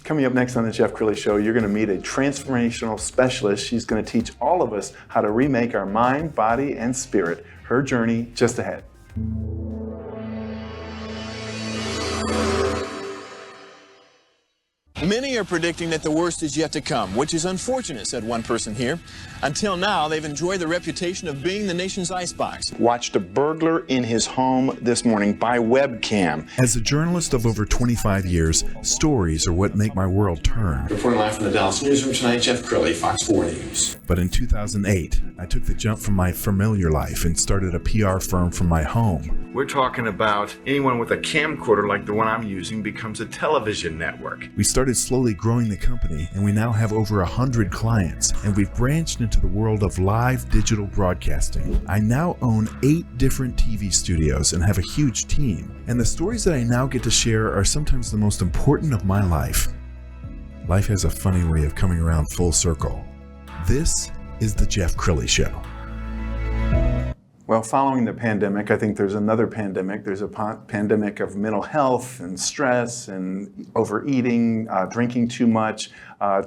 Coming up next on the Jeff Crilly Show, you're going to meet a transformational specialist. She's going to teach all of us how to remake our mind, body, and spirit. Her journey just ahead. Many are predicting that the worst is yet to come, which is unfortunate, said one person here. Until now, they've enjoyed the reputation of being the nation's icebox. Watched a burglar in his home this morning by webcam. As a journalist of over 25 years, stories are what make my world turn. Reporting live from the Dallas newsroom tonight, Jeff Crilly, Fox 4 News. But in 2008, I took the jump from my familiar life and started a PR firm from my home. We're talking about anyone with a camcorder like the one I'm using becomes a television network. We started slowly growing the company, and we now have over 100 clients, and we've branched into the world of live digital broadcasting. I now own 8 different TV studios and have a huge team, and the stories that I now get to share are sometimes the most important of my life. Life has a funny way of coming around full circle. This is the Jeff Crilly Show. Well, following the pandemic, I think there's another pandemic. There's a pandemic of mental health and stress and overeating, drinking too much,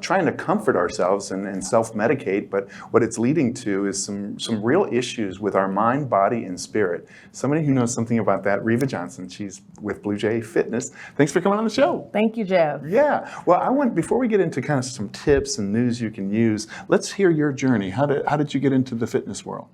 trying to comfort ourselves and self-medicate. But what it's leading to is some real issues with our mind, body, and spirit. Somebody who knows something about that, Riva Johnson. She's with BlueJay Fitness. Thanks for coming on the show. Thank you, Jeff. Yeah. Well, before we get into kind of some tips and news you can use, let's hear your journey. How did you get into the fitness world?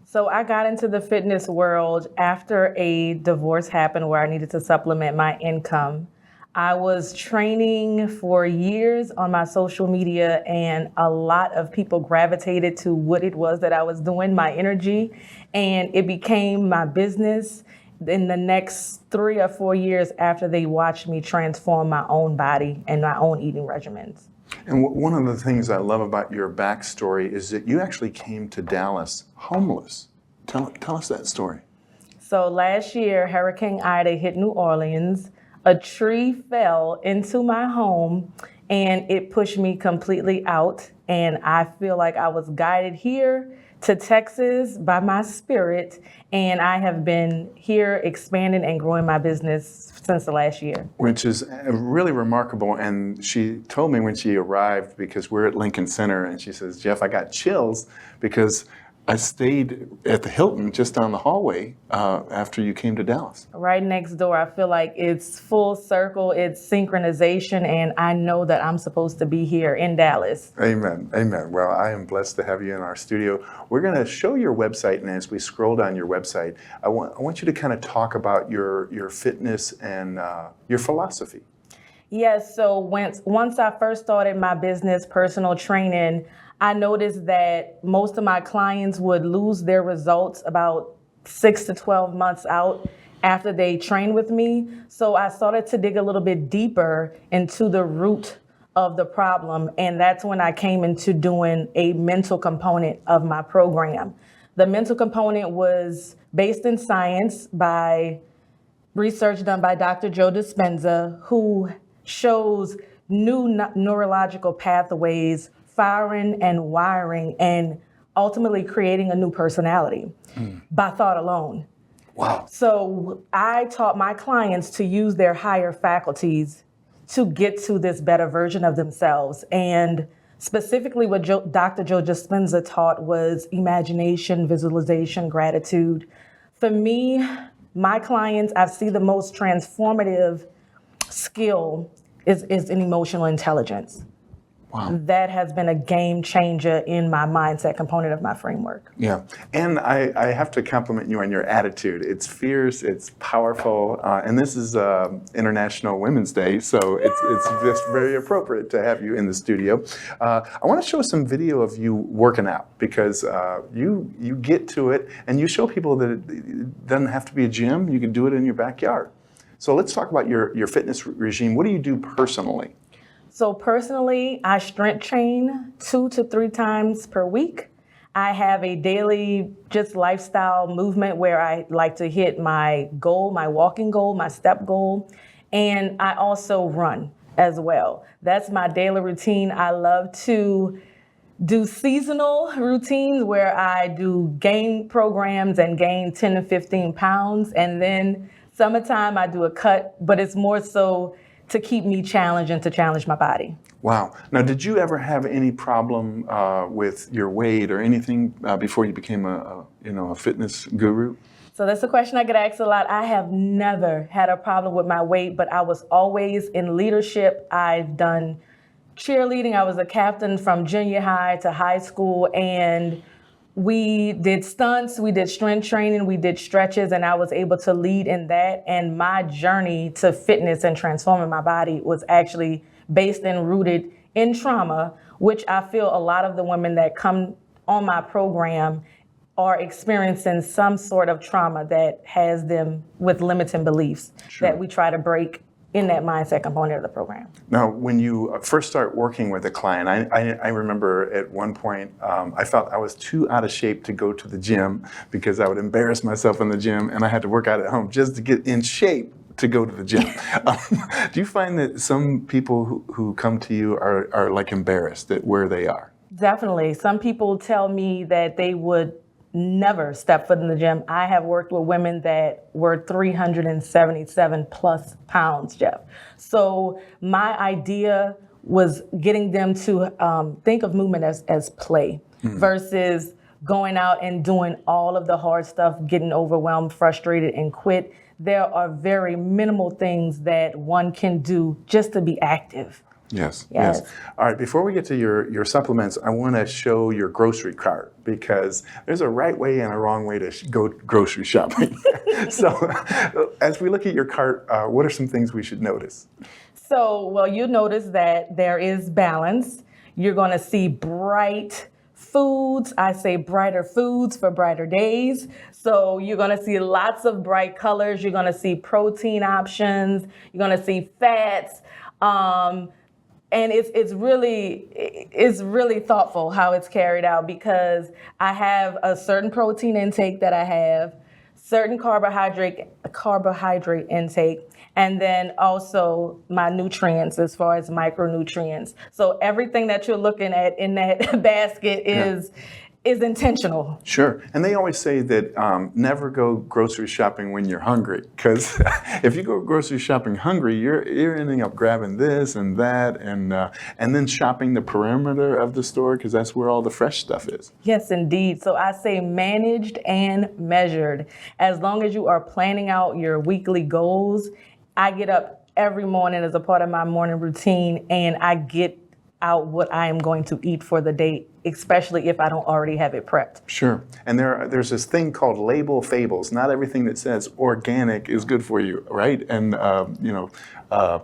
So I got into the fitness world after a divorce happened where I needed to supplement my income. I was training for years on my social media, and a lot of people gravitated to what it was that I was doing, my energy, and it became my business in the next 3 or 4 years after they watched me transform my own body and my own eating regimens. And one of the things I love about your backstory is that you actually came to Dallas homeless. Tell us that story. So last year, Hurricane Ida hit New Orleans. A tree fell into my home and it pushed me completely out. And I feel like I was guided here to Texas by my spirit. And I have been here expanding and growing my business since the last year. Which is really remarkable. And she told me when she arrived, because we're at Lincoln Center, and she says, Jeff, I got chills because I stayed at the Hilton just down the hallway after you came to Dallas. Right next door. I feel like it's full circle, it's synchronization, and I know that I'm supposed to be here in Dallas. Amen. Amen. Well, I am blessed to have you in our studio. We're going to show your website, and as we scroll down your website, I want you to kind of talk about your fitness and your philosophy. Yes, so once I first started my business, personal training, I noticed that most of my clients would lose their results about 6 to 12 months out after they trained with me. So I started to dig a little bit deeper into the root of the problem. And that's when I came into doing a mental component of my program. The mental component was based in science by research done by Dr. Joe Dispenza, who shows new neurological pathways firing and wiring and ultimately creating a new personality by thought alone. Wow. So I taught my clients to use their higher faculties to get to this better version of themselves. And specifically what Dr. Joe Dispenza taught was imagination, visualization, gratitude. For me, my clients, I see the most transformative skill is in emotional intelligence. Wow. That has been a game changer in my mindset component of my framework. Yeah, and I have to compliment you on your attitude. It's fierce, it's powerful, and this is International Women's Day, so it's just very appropriate to have you in the studio. I want to show some video of you working out, because you get to it, and you show people that it doesn't have to be a gym. You can do it in your backyard. So let's talk about your fitness regime. What do you do personally? So personally, I strength train 2 to 3 times per week. I have a daily just lifestyle movement where I like to hit my goal, my walking goal, my step goal, and I also run as well. That's my daily routine. I love to do seasonal routines where I do gain programs and gain 10 to 15 pounds, and then summertime I do a cut, but it's more so to keep me challenged and to challenge my body. Wow. Now, did you ever have any problem with your weight or anything before you became a fitness guru? So that's a question I get asked a lot. I have never had a problem with my weight, but I was always in leadership. I've done cheerleading. I was a captain from junior high to high school, and we did stunts, we did strength training, we did stretches, and I was able to lead in that. And my journey to fitness and transforming my body was actually based and rooted in trauma, which I feel a lot of the women that come on my program are experiencing some sort of trauma that has them with limiting beliefs that we try to break in that mindset component of the program. Now, when you first start working with a client, I remember at one point I felt I was too out of shape to go to the gym because I would embarrass myself in the gym, and I had to work out at home just to get in shape to go to the gym. Do you find that some people who come to you are like embarrassed at where they are? Definitely. Some people tell me that they would never step foot in the gym. I have worked with women that were 377 plus pounds, Jeff. So my idea was getting them to think of movement as play versus going out and doing all of the hard stuff, getting overwhelmed, frustrated, and quit. There are very minimal things that one can do just to be active. Yes. All right, before we get to your supplements, I want to show your grocery cart because there's a right way and a wrong way to go grocery shopping. So as we look at your cart, what are some things we should notice? So, well, you notice that there is balance. You're going to see bright foods. I say brighter foods for brighter days. So you're going to see lots of bright colors. You're going to see protein options. You're going to see fats. And it's really thoughtful how it's carried out because I have a certain protein intake that I have, certain carbohydrate intake, and then also my nutrients as far as micronutrients. So everything that you're looking at in that basket is intentional. Sure. And they always say that never go grocery shopping when you're hungry, because if you go grocery shopping hungry, you're ending up grabbing this and that, and then shopping the perimeter of the store because that's where all the fresh stuff is. Yes, indeed. So I say managed and measured. As long as you are planning out your weekly goals, I get up every morning as a part of my morning routine, and I get out what I am going to eat for the day, especially if I don't already have it prepped. Sure. And there's this thing called label fables. Not everything that says organic is good for you, right? And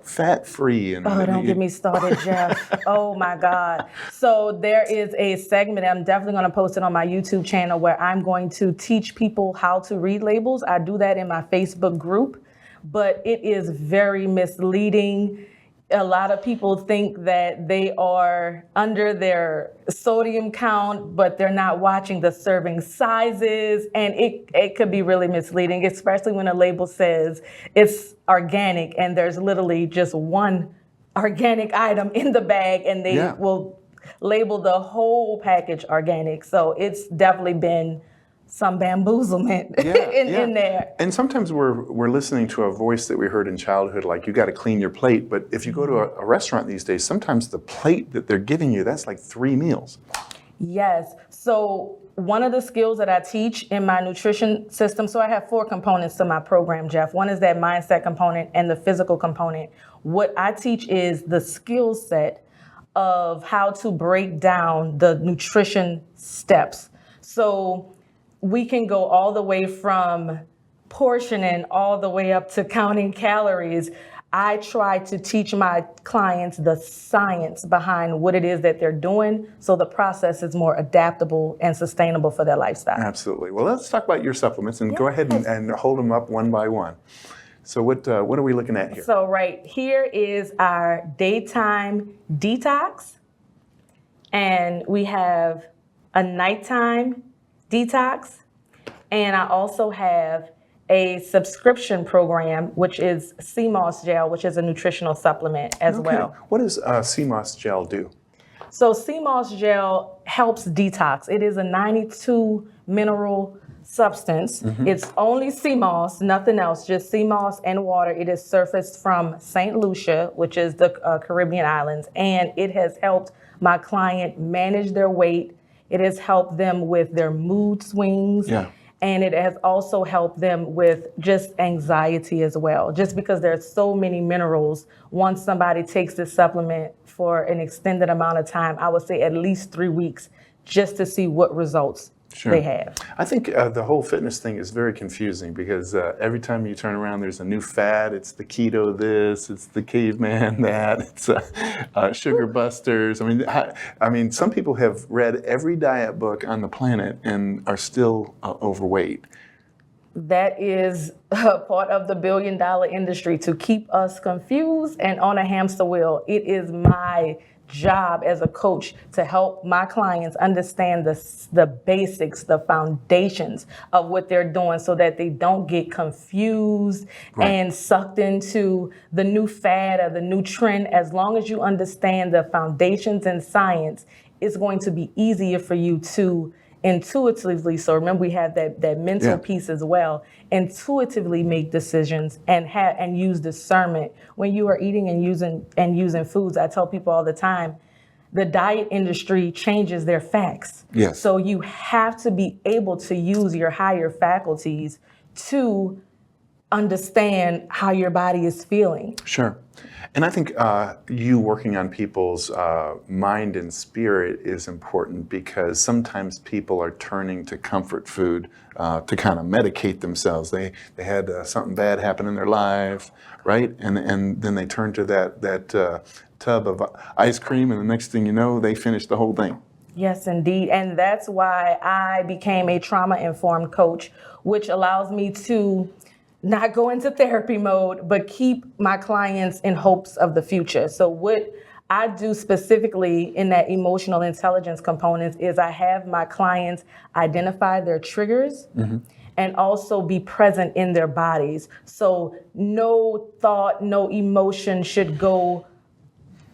fat-free. And don't get me started, Jeff. Oh my God. So there is a segment, I'm definitely going to post it on my YouTube channel, where I'm going to teach people how to read labels. I do that in my Facebook group, but it is very misleading. A lot of people think that they are under their sodium count, but they're not watching the serving sizes, and it could be really misleading, especially when a label says it's organic and there's literally just one organic item in the bag, and they will label the whole package organic. So it's definitely been some bamboozlement in there. And sometimes we're listening to a voice that we heard in childhood, like you got to clean your plate. But if you go to a restaurant these days, sometimes the plate that they're giving you, that's like 3 meals. Yes. So one of the skills that I teach in my nutrition system, so I have 4 components to my program, Jeff. One is that mindset component and the physical component. What I teach is the skill set of how to break down the nutrition steps. So we can go all the way from portioning all the way up to counting calories. I try to teach my clients the science behind what it is that they're doing, so the process is more adaptable and sustainable for their lifestyle. Absolutely. Well, let's talk about your supplements and go ahead and hold them up one by one. So what are we looking at here? So right here is our daytime detox, and we have a nighttime detox, and I also have a subscription program, which is CMOS gel, which is a nutritional supplement as well. What does CMOS gel do? So CMOS gel helps detox. It is a 92 mineral substance. It's only sea moss, nothing else, just sea moss and water. It is surfaced from St. Lucia, which is the Caribbean islands, and it has helped my client manage their weight. It has helped them with their mood swings. Yeah. And it has also helped them with just anxiety as well. Just because there's so many minerals, once somebody takes this supplement for an extended amount of time, I would say at least 3 weeks, just to see what results they have. I think the whole fitness thing is very confusing because every time you turn around, there's a new fad. It's the keto this, it's the caveman that, it's sugar busters. I mean, some people have read every diet book on the planet and are still overweight. That is a part of the billion-dollar industry, to keep us confused and on a hamster wheel. It is my job as a coach to help my clients understand the basics, the foundations of what they're doing, so that they don't get confused and sucked into the new fad or the new trend. As long as you understand the foundations and science, it's going to be easier for you to intuitively, so remember we have that mental piece as well, intuitively make decisions and use discernment when you are eating and using foods. I tell people all the time, the diet industry changes their facts. Yes. So you have to be able to use your higher faculties to understand how your body is feeling. Sure. And I think you working on people's mind and spirit is important, because sometimes people are turning to comfort food to kind of medicate themselves. They had something bad happen in their life, right? And then they turn to that tub of ice cream, and the next thing you know, they finish the whole thing. Yes, indeed. And that's why I became a trauma-informed coach, which allows me to not go into therapy mode, but keep my clients in hopes of the future. So what I do specifically in that emotional intelligence component is I have my clients identify their triggers and also be present in their bodies. So no thought, no emotion should go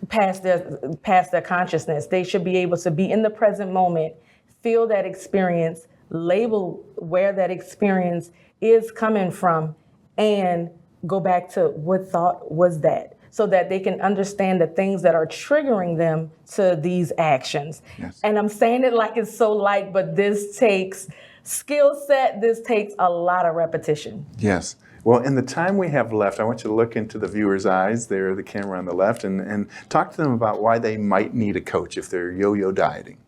past their consciousness. They should be able to be in the present moment, feel that experience, label where that experience is coming from, and go back to what thought was that, so that they can understand the things that are triggering them to these actions. Yes. And I'm saying it like it's so light, but this takes skill set, this takes a lot of repetition. Yes. Well, in the time we have left, I want you to look into the viewer's eyes, there, the camera on the left, and talk to them about why they might need a coach if they're yo-yo dieting.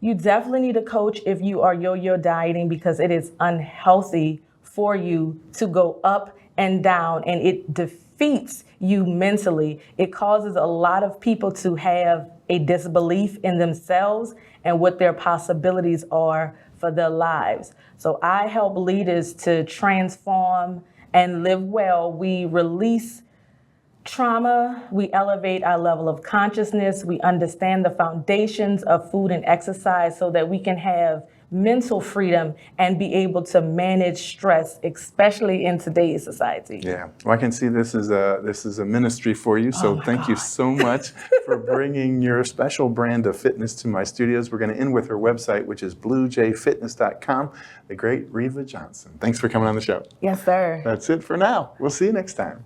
You definitely need a coach if you are yo-yo dieting, because it is unhealthy for you to go up and down, and it defeats you mentally. It causes a lot of people to have a disbelief in themselves and what their possibilities are for their lives. So I help leaders to transform and live well. We release trauma, we elevate our level of consciousness, we understand the foundations of food and exercise so that we can have mental freedom and be able to manage stress, especially in today's society. Yeah, well, I can see this is a ministry for you. So thank you so much for bringing your special brand of fitness to my studios. We're going to end with her website, which is BlueJayFitness.com. The great Riva Johnson. Thanks for coming on the show. Yes, sir. That's it for now. We'll see you next time.